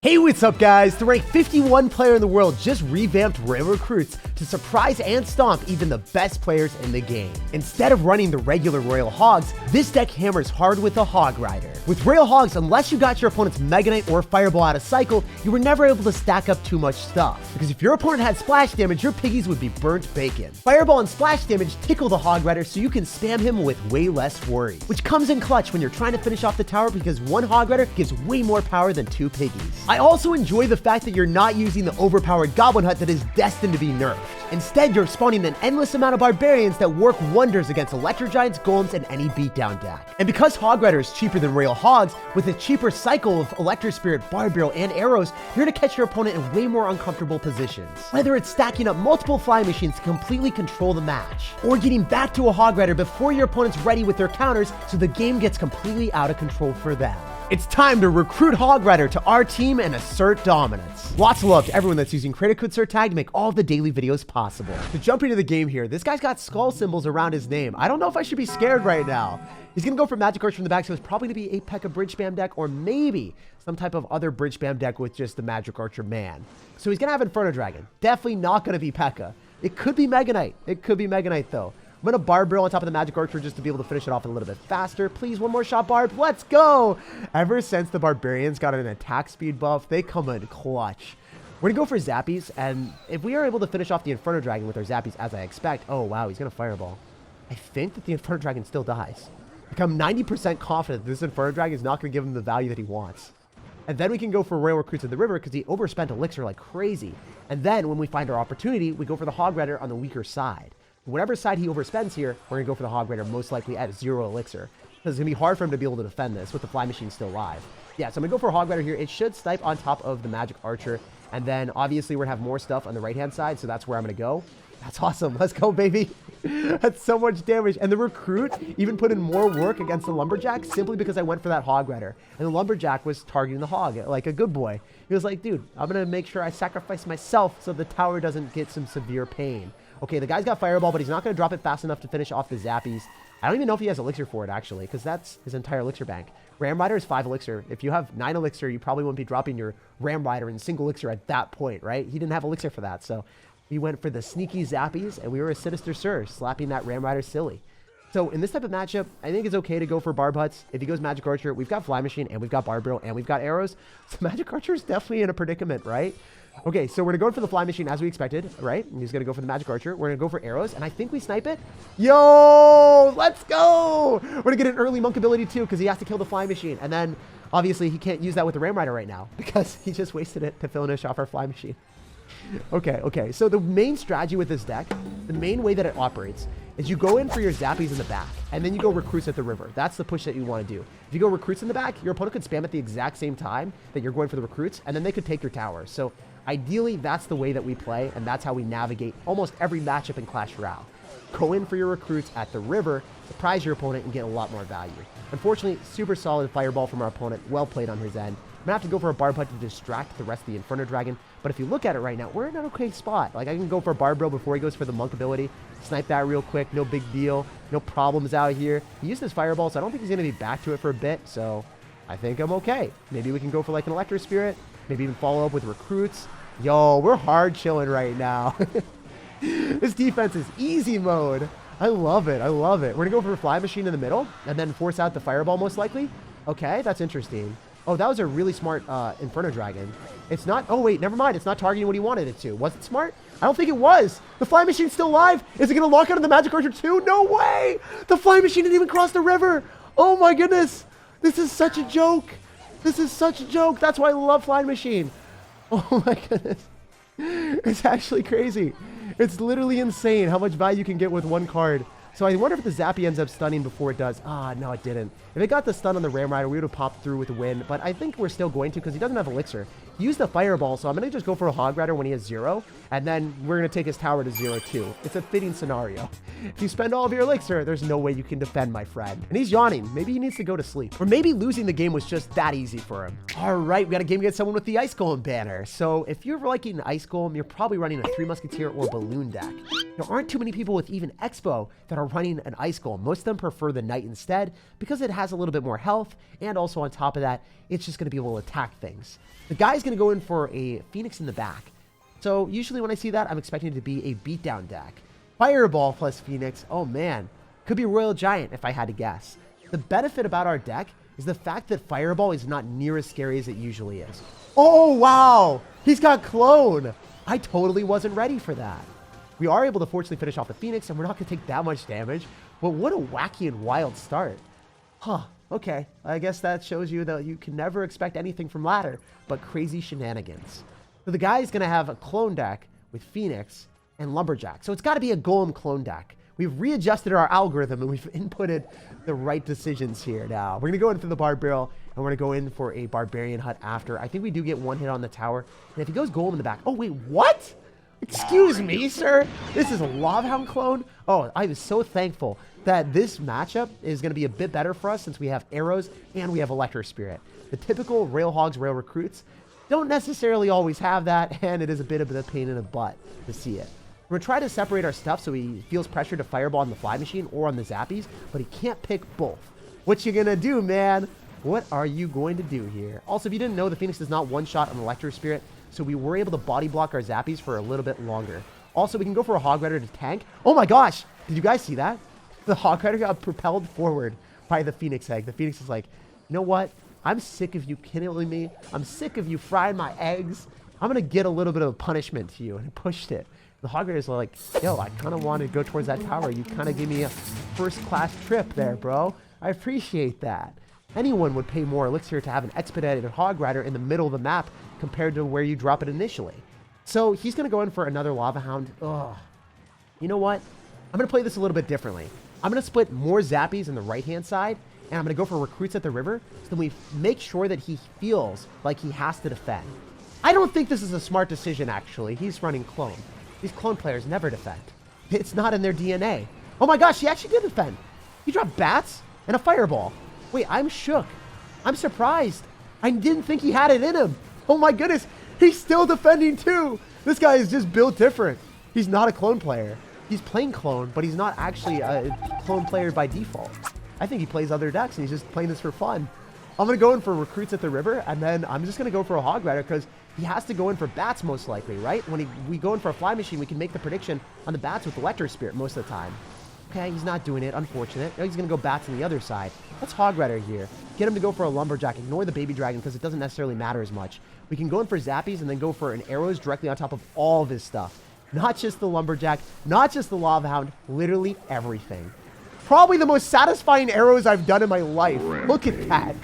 Hey, what's up guys? The ranked 51 player in the world just revamped Royale recruits to surprise and stomp even the best players in the game. Instead of running the regular Royale Hogs, this deck hammers hard with the Hog Rider. With Royale Hogs, unless you got your opponent's Mega Knight or Fireball out of cycle, you were never able to stack up too much stuff. Because if your opponent had splash damage, your piggies would be burnt bacon. Fireball and splash damage tickle the Hog Rider so you can spam him with way less worries. Which comes in clutch when you're trying to finish off the tower because one Hog Rider gives way more power than two piggies. I also enjoy the fact that you're not using the overpowered Goblin Hut that is destined to be nerfed. Instead, you're spawning an endless amount of barbarians that work wonders against Electro Giants, Golems, and any beatdown deck. And because Hog Rider is cheaper than Royale Hogs, with a cheaper cycle of Electro Spirit, Barbarian, and arrows, you're going to catch your opponent in way more uncomfortable positions. Whether it's stacking up multiple fly machines to completely control the match, or getting back to a Hog Rider before your opponent's ready with their counters so the game gets completely out of control for them. It's time to recruit Hog Rider to our team and assert dominance. Lots of love to everyone that's using credit code SirTag to make all the daily videos possible. To jump into the game here, this guy's got skull symbols around his name. I don't know if I should be scared right now. He's going to go for Magic Archer from the back, so it's probably going to be a P.E.K.K.A Bridge Spam deck, or maybe some type of other Bridge Spam deck with just the Magic Archer man. So he's going to have Inferno Dragon. Definitely not going to be P.E.K.K.A. It could be Mega Knight. It could be Mega Knight, though. I'm going to Barb Barrel on top of the Magic Archer just to be able to finish it off a little bit faster. Please, one more shot, Barb. Let's go. Ever since the Barbarians got an attack speed buff, they come in clutch. We're going to go for Zappies, and if we are able to finish off the Inferno Dragon with our Zappies as I expect... Oh, wow, he's going to Fireball. I think that the Inferno Dragon still dies. Like, I'm 90% confident that this Inferno Dragon is not going to give him the value that he wants. And then we can go for Royale Recruits in the river because he overspent Elixir like crazy. And then when we find our opportunity, we go for the Hog Rider on the weaker side. Whatever side he overspends here, we're going to go for the Hog Rider, most likely at 0 Elixir. Because it's going to be hard for him to be able to defend this with the Fly Machine still live. Yeah, so I'm going to go for a Hog Rider here. It should snipe on top of the Magic Archer. And then, obviously, we're going to have more stuff on the right-hand side, so that's where I'm going to go. That's awesome. Let's go, baby. That's so much damage. And the Recruit even put in more work against the Lumberjack simply because I went for that Hog Rider. And the Lumberjack was targeting the Hog like a good boy. He was like, dude, I'm going to make sure I sacrifice myself so the tower doesn't get some severe pain. Okay, the guy's got Fireball, but he's not going to drop it fast enough to finish off the Zappies. I don't even know if he has Elixir for it, actually, because that's his entire Elixir bank. Ram Rider is 5 Elixir. If you have 9 Elixir, you probably won't be dropping your Ram Rider in single Elixir at that point, right? He didn't have Elixir for that, so we went for the sneaky Zappies, and we were a Sinister Sir, slapping that Ram Rider silly. So in this type of matchup, I think it's okay to go for Barb Huts. If he goes Magic Archer, we've got Fly Machine, and we've got Barb Barrel, and we've got arrows. So Magic Archer is definitely in a predicament, right? Okay, so we're going to go for the Fly Machine as we expected, right? He's going to go for the Magic Archer. We're going to go for arrows, and I think we snipe it. Yo, let's go! We're going to get an early Monk ability, too, because he has to kill the Fly Machine. And then, obviously, he can't use that with the Ram Rider right now because he just wasted it to finish off our Fly Machine. Okay. So the main strategy with this deck, the main way that it operates, is you go in for your Zappies in the back, and then you go Recruits at the river. That's the push that you want to do. If you go Recruits in the back, your opponent could spam at the exact same time that you're going for the Recruits, and then they could take your tower. So ideally, that's the way that we play, and that's how we navigate almost every matchup in Clash Royale. Go in for your Recruits at the river, surprise your opponent, and get a lot more value. Unfortunately, super solid Fireball from our opponent. Well played on his end. I'm going to have to go for a Barb Hut to distract the rest of the Inferno Dragon. But if you look at it right now, we're in an okay spot. Like, I can go for a Barb Barrel before he goes for the Monk ability. Snipe that real quick. No big deal. No problems out here. He used his Fireball, so I don't think he's going to be back to it for a bit. So I think I'm okay. Maybe we can go for like an Electro Spirit. Maybe even follow up with Recruits. Yo, we're hard chilling right now. This defense is easy mode. I love it. I love it. We're going to go for a Fly Machine in the middle and then force out the Fireball most likely. Okay, that's interesting. Oh, that was a really smart Inferno Dragon. It's not... Oh, wait, never mind. It's not targeting what he wanted it to. Was it smart? I don't think it was. The Fly Machine's still alive. Is it going to lock out of the Magic Archer too? No way. The Fly Machine didn't even cross the river. Oh, my goodness. This is such a joke. This is such a joke. That's why I love Fly Machine. Oh, my goodness. It's actually crazy. It's literally insane how much value you can get with one card. So I wonder if the Zappy ends up stunning before it does. Ah, no, it didn't. If it got the stun on the Ram Rider, we would have popped through with a win. But I think we're still going to because he doesn't have Elixir. He used the Fireball, so I'm going to just go for a Hog Rider when he has 0. And then we're going to take his tower to 0 too. It's a fitting scenario. If you spend all of your Elixir, there's no way you can defend, my friend. And he's yawning. Maybe he needs to go to sleep. Or maybe losing the game was just that easy for him. All right, we got a game against someone with the Ice Golem banner. So if you're liking an Ice Golem, you're probably running a 3 Musketeer or Balloon deck. There aren't too many people with even Expo that are running an ice golem. Most of them prefer the knight instead because it has a little bit more health, and also on top of that, it's just going to be able to attack things. The guy's going to go in for a phoenix in the back. So usually when I see that, I'm expecting it to be a beatdown deck. Fireball plus phoenix, oh man, could be Royal Giant if I had to guess. The benefit about our deck is the fact that Fireball is not near as scary as it usually is. Oh wow, he's got clone. I totally wasn't ready for that. We are able to fortunately finish off the Phoenix, and we're not going to take that much damage. But what a wacky and wild start. Huh, okay. I guess that shows you that you can never expect anything from ladder, but crazy shenanigans. So the guy's going to have a clone deck with Phoenix and Lumberjack. So it's got to be a Golem clone deck. We've readjusted our algorithm, and we've inputted the right decisions here now. We're going to go in for the Barbarian, and we're going to go in for a Barbarian Hut after. I think we do get one hit on the tower. And if he goes Golem in the back... Oh, wait, what? Excuse me, sir. This is a Lava Hound clone? Oh, I was so thankful that this matchup is going to be a bit better for us since we have arrows and we have Electro Spirit. The typical Rail Hogs, Rail Recruits don't necessarily always have that, and it is a bit of a pain in the butt to see it. We're going to try to separate our stuff so he feels pressure to Fireball on the Fly Machine or on the Zappies, but he can't pick both. What you going to do, man? What are you going to do here? Also, if you didn't know, the Phoenix does not one-shot an Electro Spirit, so we were able to body block our Zappies for a little bit longer. Also, we can go for a Hog Rider to tank. Oh my gosh! Did you guys see that? The Hog Rider got propelled forward by the Phoenix egg. The Phoenix is like, you know what? I'm sick of you killing me. I'm sick of you frying my eggs. I'm going to get a little bit of punishment to you. And it pushed it. The Hog Rider's like, yo, I kind of want to go towards that tower. You kind of gave me a first-class trip there, bro. I appreciate that. Anyone would pay more elixir to have an expedited Hog Rider in the middle of the map compared to where you drop it initially. So he's going to go in for another Lava Hound. Ugh. You know what? I'm going to play this a little bit differently. I'm going to split more Zappies in the right-hand side, and I'm going to go for Recruits at the river, so then we make sure that he feels like he has to defend. I don't think this is a smart decision, actually. He's running clone. These clone players never defend. It's not in their DNA. Oh my gosh, he actually did defend. He dropped bats and a fireball. Wait, I'm shook. I'm surprised. I didn't think he had it in him. Oh my goodness, he's still defending too. This guy is just built different. He's not a clone player. He's playing clone, but he's not actually a clone player by default. I think he plays other decks and he's just playing this for fun. I'm going to go in for Recruits at the river, and then I'm just going to go for a Hog Rider because he has to go in for bats most likely, right? When we go in for a Fly Machine, we can make the prediction on the bats with Electro Spirit most of the time. Okay, he's not doing it. Unfortunate. Now he's going to go bats on the other side. Let's Hog Rider here. Get him to go for a Lumberjack. Ignore the Baby Dragon because it doesn't necessarily matter as much. We can go in for Zappies and then go for an arrows directly on top of all of his stuff. Not just the Lumberjack, not just the Lava Hound, literally everything. Probably the most satisfying arrows I've done in my life. Look at that.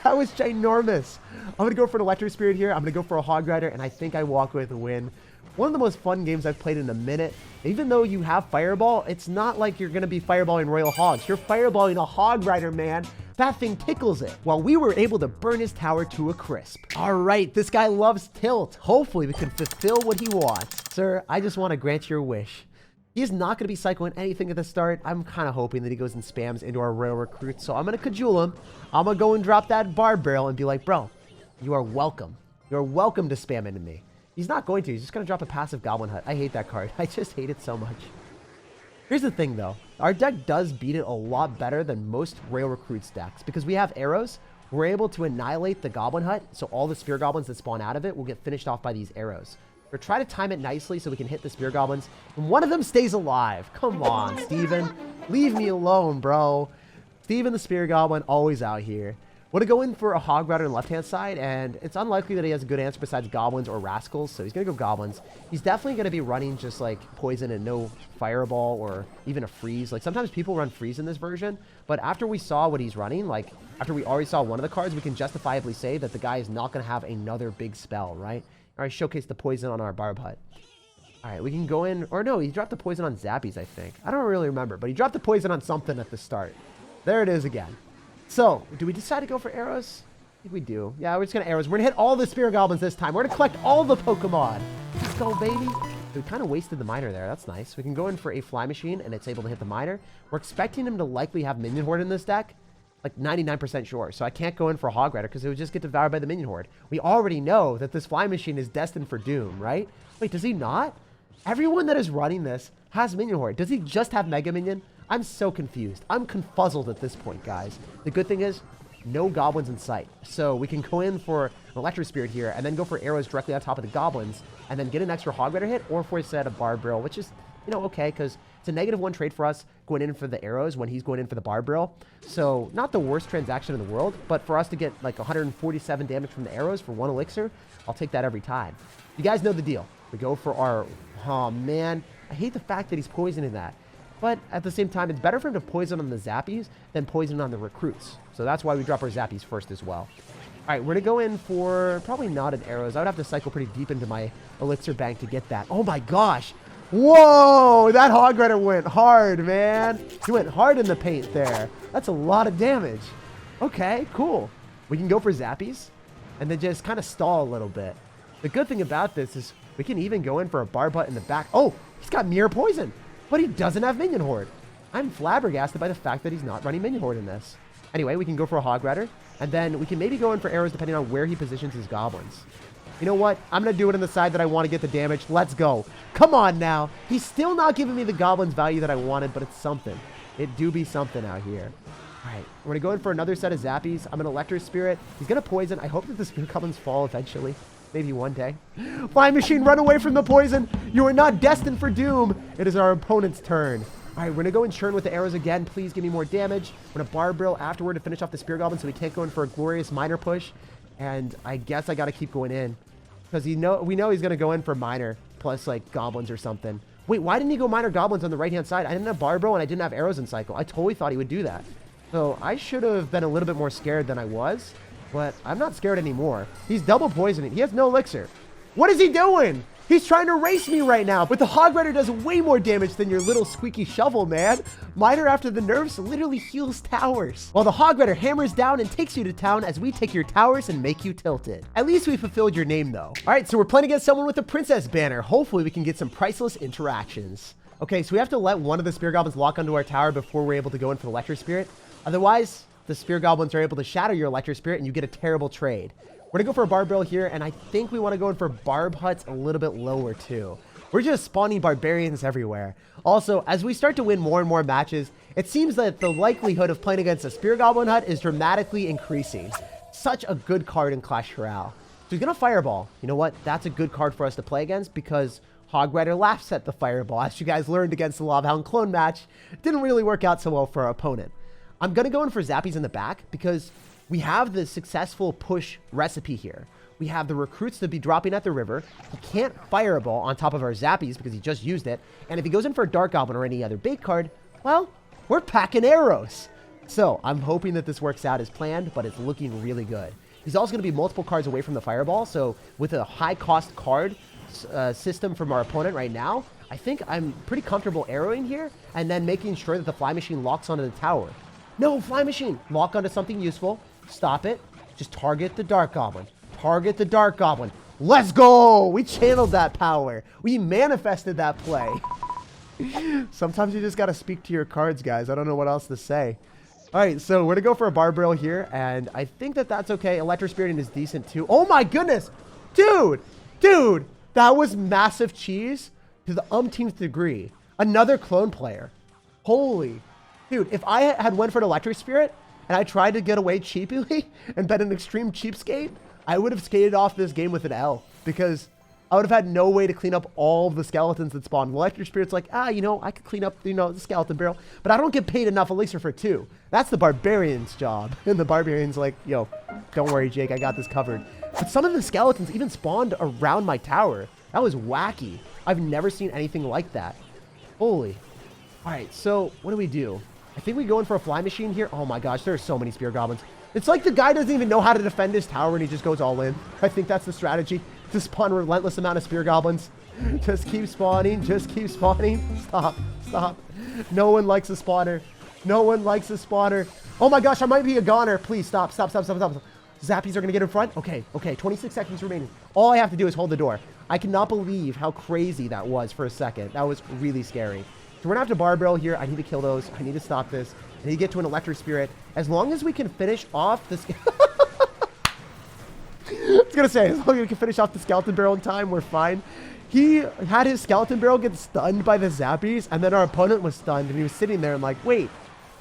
That was ginormous. I'm going to go for an Electro Spirit here. I'm going to go for a Hog Rider, and I think I walk away with a win. One of the most fun games I've played in a minute. Even though you have Fireball, it's not like you're going to be fireballing Royal Hogs. You're fireballing a Hog Rider, man. That thing tickles it. While we were able to burn his tower to a crisp. All right, this guy loves tilt. Hopefully we can fulfill what he wants. Sir, I just want to grant your wish. He's not going to be cycling anything at the start. I'm kind of hoping that he goes and spams into our Royal Recruit. So I'm going to cajole him. I'm going to go and drop that Barb Barrel and be like, bro, you are welcome. You're welcome to spam into me. He's not going to. He's just going to drop a passive Goblin Hut. I hate that card. I just hate it so much. Here's the thing, though. Our deck does beat it a lot better than most Rail Recruits decks. Because we have arrows, we're able to annihilate the Goblin Hut. So all the Spear Goblins that spawn out of it will get finished off by these arrows. We're trying to time it nicely so we can hit the Spear Goblins. And one of them stays alive. Come on, Steven. Leave me alone, bro. Steven the Spear Goblin, always out here. Want to go in for a Hog Rider on the left-hand side, and it's unlikely that he has a good answer besides Goblins or Rascals, so he's going to go Goblins. He's definitely going to be running just, like, Poison and no Fireball or even a Freeze. Like, sometimes people run Freeze in this version, but after we saw what he's running, like, after we already saw one of the cards, we can justifiably say that the guy is not going to have another big spell, right? All right, showcase the Poison on our Barb Hut. All right, we can go in, or no, he dropped the Poison on Zappies, I think. I don't really remember, but he dropped the Poison on something at the start. There it is again. So, do we decide to go for arrows? I think we do. Yeah, we're just going to arrows. We're going to hit all the Spear Goblins this time. We're going to collect all the Pokemon. Let's go, baby. We kind of wasted the Miner there. That's nice. We can go in for a Fly Machine, and it's able to hit the Miner. We're expecting him to likely have Minion Horde in this deck. Like 99% sure. So I can't go in for a Hog Rider because it would just get devoured by the Minion Horde. We already know that this Fly Machine is destined for doom, right? Wait, does he not? Everyone that is running this has Minion Horde. Does he just have Mega Minion? I'm so confused. I'm confuzzled at this point, guys. The good thing is, no goblins in sight. So we can go in for an Electro Spirit here and then go for arrows directly on top of the goblins and then get an extra Hog Rider hit, or if we set a Barb Barrel, which is, you know, okay, because it's a -1 trade for us going in for the arrows when he's going in for the Barb Barrel. So not the worst transaction in the world, but for us to get like 147 damage from the arrows for 1 elixir, I'll take that every time. You guys know the deal. We go for our, oh man, I hate the fact that he's poisoning that. But at the same time, it's better for him to poison on the zappies than poison on the recruits. So that's why we drop our zappies first as well. All right, we're going to go in for probably knotted arrows. I would have to cycle pretty deep into my elixir bank to get that. Oh my gosh. Whoa, that Hog Rider went hard, man. He went hard in the paint there. That's a lot of damage. Okay, cool. We can go for zappies and then just kind of stall a little bit. The good thing about this is we can even go in for a Barb Butt in the back. Oh, he's got Mirror Poison. But he doesn't have Minion Horde. I'm flabbergasted by the fact that he's not running Minion Horde in this. Anyway, we can go for a Hog Rider, and then we can maybe go in for arrows depending on where he positions his goblins. You know what? I'm going to do it on the side that I want to get the damage. Let's go. Come on now. He's still not giving me the goblins value that I wanted, but it's something. It do be something out here. All right, we're going to go in for another set of zappies. I'm an Electro Spirit. He's going to poison. I hope that the Spirit Goblins fall eventually. Maybe one day. Flying Machine, run away from the poison. You are not destined for doom. It is our opponent's turn. All right, we're going to go and churn with the arrows again. Please give me more damage. We're going to Barb Barrel afterward to finish off the Spear Goblin, so we can't go in for a glorious minor push. And I guess I got to keep going in. Because we know he's going to go in for minor plus like goblins or something. Wait, why didn't he go minor goblins on the right-hand side? I didn't have Barb Barrel and I didn't have arrows in cycle. I totally thought he would do that. So I should have been a little bit more scared than I was. But I'm not scared anymore. He's double poisoning. He has no elixir. What is he doing? He's trying to race me right now. But the Hog Rider does way more damage than your little squeaky shovel, man. Minor after the nerfs literally heals towers. While the Hog Rider hammers down and takes you to town as we take your towers and make you tilted. At least we fulfilled your name though. All right, so we're playing against someone with a princess banner. Hopefully we can get some priceless interactions. Okay, so we have to let one of the Spear Goblins lock onto our tower before we're able to go in for the Electro Spirit. Otherwise, the Spear Goblins are able to shatter your Electro Spirit and you get a terrible trade. We're going to go for a Barb Barrel here, and I think we want to go in for Barb Huts a little bit lower too. We're just spawning barbarians everywhere. Also, as we start to win more and more matches, it seems that the likelihood of playing against a Spear Goblin Hut is dramatically increasing. Such a good card in Clash Royale. So he's going to Fireball. You know what? That's a good card for us to play against because Hog Rider laughs at the Fireball. As you guys learned against the Lava Hound clone match, it didn't really work out so well for our opponent. I'm going to go in for Zappies in the back because we have the successful push recipe here. We have the recruits to be dropping at the river. He can't Fireball on top of our Zappies because he just used it. And if he goes in for a Dark Goblin or any other bait card, well, we're packing arrows. So I'm hoping that this works out as planned, but it's looking really good. He's also going to be multiple cards away from the Fireball. So with a high cost card system from our opponent right now, I think I'm pretty comfortable arrowing here and then making sure that the Fly Machine locks onto the tower. No, Fly Machine. Lock onto something useful. Stop it. Just target the Dark Goblin. Target the Dark Goblin. Let's go. We channeled that power. We manifested that play. Sometimes you just got to speak to your cards, guys. I don't know what else to say. All right, so we're going to go for a Barb Barrel here, and I think that that's okay. Electro Spiriting is decent, too. Oh, my goodness. Dude, that was massive cheese to the umpteenth degree. Another clone player. Holy. Dude, if I had went for an Electro Spirit and I tried to get away cheaply and bet an extreme cheapskate, I would have skated off this game with an L because I would have had no way to clean up all of the skeletons that spawned. Electro Spirit's like, you know, I could clean up, you know, the skeleton barrel, but I don't get paid enough elixir for 2. That's the Barbarian's job. And the Barbarian's like, yo, don't worry, Jake, I got this covered. But some of the skeletons even spawned around my tower. That was wacky. I've never seen anything like that. Holy. All right, so what do? I think we go in for a Fly Machine here. Oh my gosh, there are so many Spear Goblins. It's like the guy doesn't even know how to defend his tower and he just goes all in. I think that's the strategy. To spawn a relentless amount of Spear Goblins. Just keep spawning. Just keep spawning. Stop. No one likes a spawner. No one likes a spawner. Oh my gosh, I might be a goner. Please stop. Zappies are going to get in front. Okay. 26 seconds remaining. All I have to do is hold the door. I cannot believe how crazy that was for a second. That was really scary. So we're going to have to Barb Barrel here. I need to kill those. I need to stop this. I need to get to an Electro Spirit. As long as we can finish off this... I was going to say, as long as we can finish off the Skeleton Barrel in time, we're fine. He had his skeleton barrel get stunned by the zappies, and then our opponent was stunned, and he was sitting there and like, wait,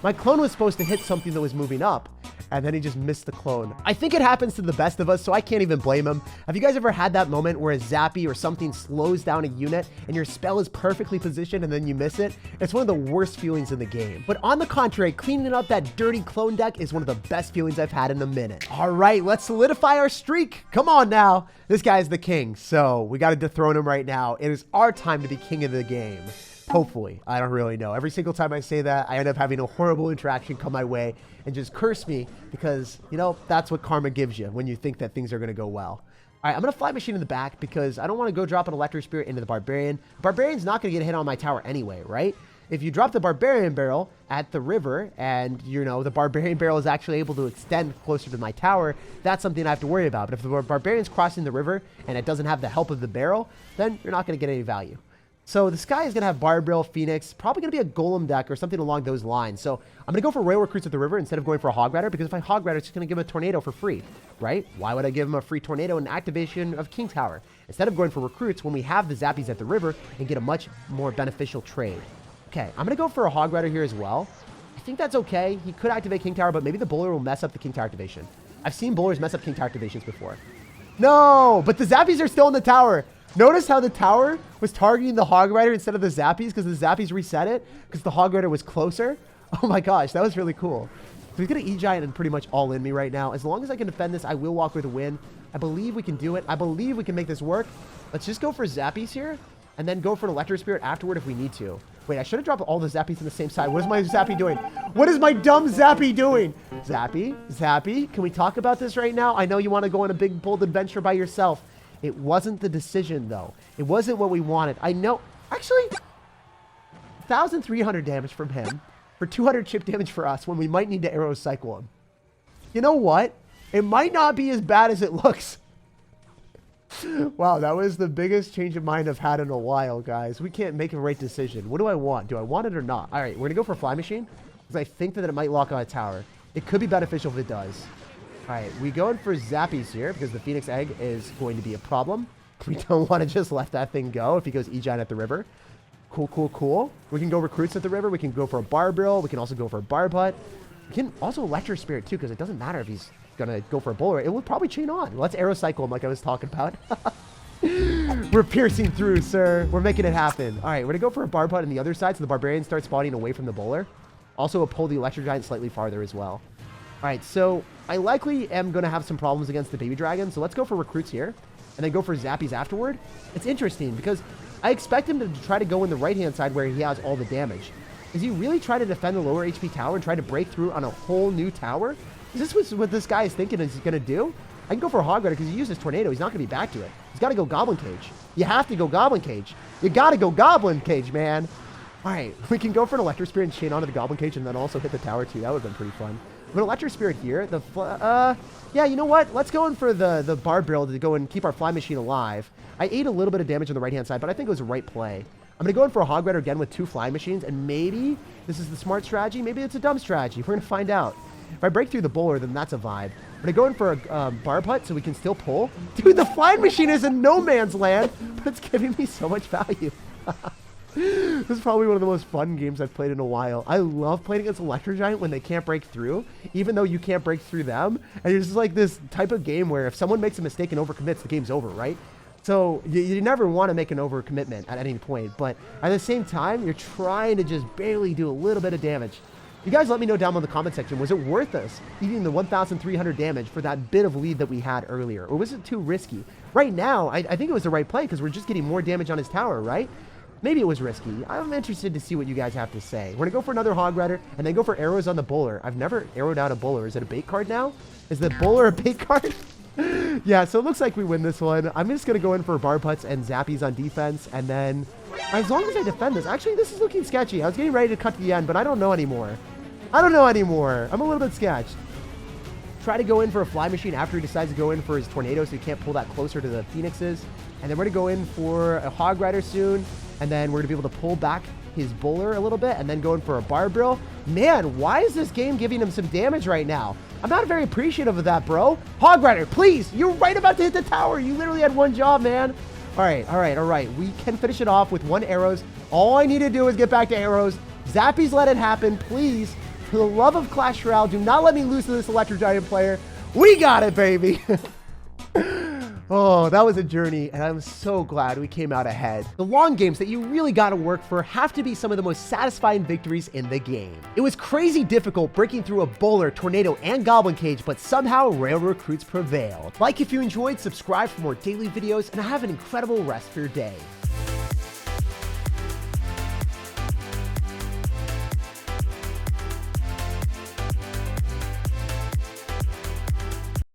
my clone was supposed to hit something that was moving up, and then he just missed the clone. I think it happens to the best of us, so I can't even blame him. Have you guys ever had that moment where a zappy or something slows down a unit and your spell is perfectly positioned and then you miss it? It's one of the worst feelings in the game. But on the contrary, cleaning up that dirty clone deck is one of the best feelings I've had in a minute. All right, let's solidify our streak. Come on now. This guy's the king, so we got to dethrone him right now. It is our time to be king of the game. Hopefully. I don't really know. Every single time I say that, I end up having a horrible interaction come my way and just curse me because, you know, that's what karma gives you when you think that things are going to go well. All right, I'm going to fly machine in the back because I don't want to go drop an electric spirit into the barbarian. The barbarian's not going to get hit on my tower anyway, right? If you drop the barbarian barrel at the river and, you know, the barbarian barrel is actually able to extend closer to my tower, that's something I have to worry about. But if the barbarian's crossing the river and it doesn't have the help of the barrel, then you're not going to get any value. So this guy is going to have Barbarian, Phoenix, probably going to be a Golem deck or something along those lines. So I'm going to go for Royal Recruits at the river instead of going for a Hog Rider, because if I Hog Rider, it's just going to give him a Tornado for free, right? Why would I give him a free Tornado and activation of King Tower? Instead of going for Recruits when we have the Zappies at the river and get a much more beneficial trade. Okay, I'm going to go for a Hog Rider here as well. I think that's okay. He could activate King Tower, but maybe the Bowler will mess up the King Tower activation. I've seen Bowlers mess up King Tower activations before. No, but the Zappies are still in the tower. Notice how the tower was targeting the Hog Rider instead of the Zappies because the Zappies reset it because the Hog Rider was closer. Oh my gosh, that was really cool. So he's going to E-Giant and pretty much all in me right now. As long as I can defend this, I will walk with a win. I believe we can do it. I believe we can make this work. Let's just go for Zappies here and then go for an Electro Spirit afterward if we need to. Wait, I should have dropped all the Zappies on the same side. What is my Zappy doing? What is my dumb Zappy doing? Zappy, can we talk about this right now? I know you want to go on a big, bold adventure by yourself. It wasn't the decision, though. It wasn't what we wanted. I know. Actually, 1,300 damage from him for 200 chip damage for us when we might need to arrow cycle him. You know what? It might not be as bad as it looks. Wow, that was the biggest change of mind I've had in a while, guys. We can't make a right decision. What do I want? Do I want it or not? All right, we're going to go for a Fly Machine because I think that it might lock on a tower. It could be beneficial if it does. All right, we going for Zappies here because the Phoenix Egg is going to be a problem. We don't want to just let that thing go if he goes E-Giant at the river. Cool. We can go Recruits at the river. We can go for a Barbaril. We can also go for a Barbut. We can also Electric Spirit too because it doesn't matter if he's going to go for a Bowler. It will probably chain on. Let's Arrow Cycle him like I was talking about. We're piercing through, sir. We're making it happen. All right, we're going to go for a Barbut on the other side so the Barbarian starts spawning away from the Bowler. Also, pull the Electric Giant slightly farther as well. All right, so I likely am going to have some problems against the Baby Dragon, so let's go for Recruits here, and then go for Zappies afterward. It's interesting, because I expect him to try to go in the right-hand side where he has all the damage. Is he really trying to defend the lower HP tower and try to break through on a whole new tower? Is this what this guy is thinking he's going to do? I can go for a Hog Rider because he used his Tornado. He's not going to be back to it. He's got to go Goblin Cage. You have to go Goblin Cage. You got to go Goblin Cage, man. All right, we can go for an Electric Spirit and chain onto the Goblin Cage and then also hit the tower, too. That would have been pretty fun. An Electric Spirit here. Yeah, you know what? Let's go in for the Barbarian to go and keep our Fly Machine alive. I ate a little bit of damage on the right-hand side, but I think it was the right play. I'm going to go in for a Hog Rider again with 2 Fly Machines, and maybe this is the smart strategy. Maybe it's a dumb strategy. We're going to find out. If I break through the Bowler, then that's a vibe. I'm going to go in for a Barb Hut so we can still pull. Dude, the Flying Machine is in no man's land, but it's giving me so much value. This is probably one of the most fun games I've played in a while. I love playing against Electro Giant when they can't break through, even though you can't break through them. And it's just like this type of game where if someone makes a mistake and overcommits, the game's over, right? So you never want to make an overcommitment at any point, but at the same time, you're trying to just barely do a little bit of damage. You guys let me know down in the comment section, was it worth us eating the 1,300 damage for that bit of lead that we had earlier? Or was it too risky? Right now, I think it was the right play because we're just getting more damage on his tower, right? Maybe it was risky. I'm interested to see what you guys have to say. We're going to go for another Hog Rider and then go for arrows on the Bowler. I've never arrowed out a Bowler. Is it a bait card now? Is the Bowler a bait card? Yeah, so it looks like we win this one. I'm just going to go in for Barb Huts and Zappies on defense. And then, as long as I defend this, actually, this is looking sketchy. I was getting ready to cut to the end, but I don't know anymore. I'm a little bit sketched. Try to go in for a Fly Machine after he decides to go in for his Tornado so he can't pull that closer to the Phoenixes. And then we're going to go in for a Hog Rider soon. And then we're going to be able to pull back his Bowler a little bit and then go in for a Barbarian. Man, why is this game giving him some damage right now? I'm not very appreciative of that, bro. Hog Rider, please. You're right about to hit the tower. You literally had one job, man. All right. We can finish it off with 1 arrows. All I need to do is get back to arrows. Zappies, let it happen, please. For the love of Clash Royale, do not let me lose to this Electro Giant player. We got it, baby. Oh, that was a journey, and I'm so glad we came out ahead. The long games that you really gotta work for have to be some of the most satisfying victories in the game. It was crazy difficult breaking through a bowler, tornado, and goblin cage, but somehow Royale Recruits prevailed. Like if you enjoyed, subscribe for more daily videos, and have an incredible rest of your day.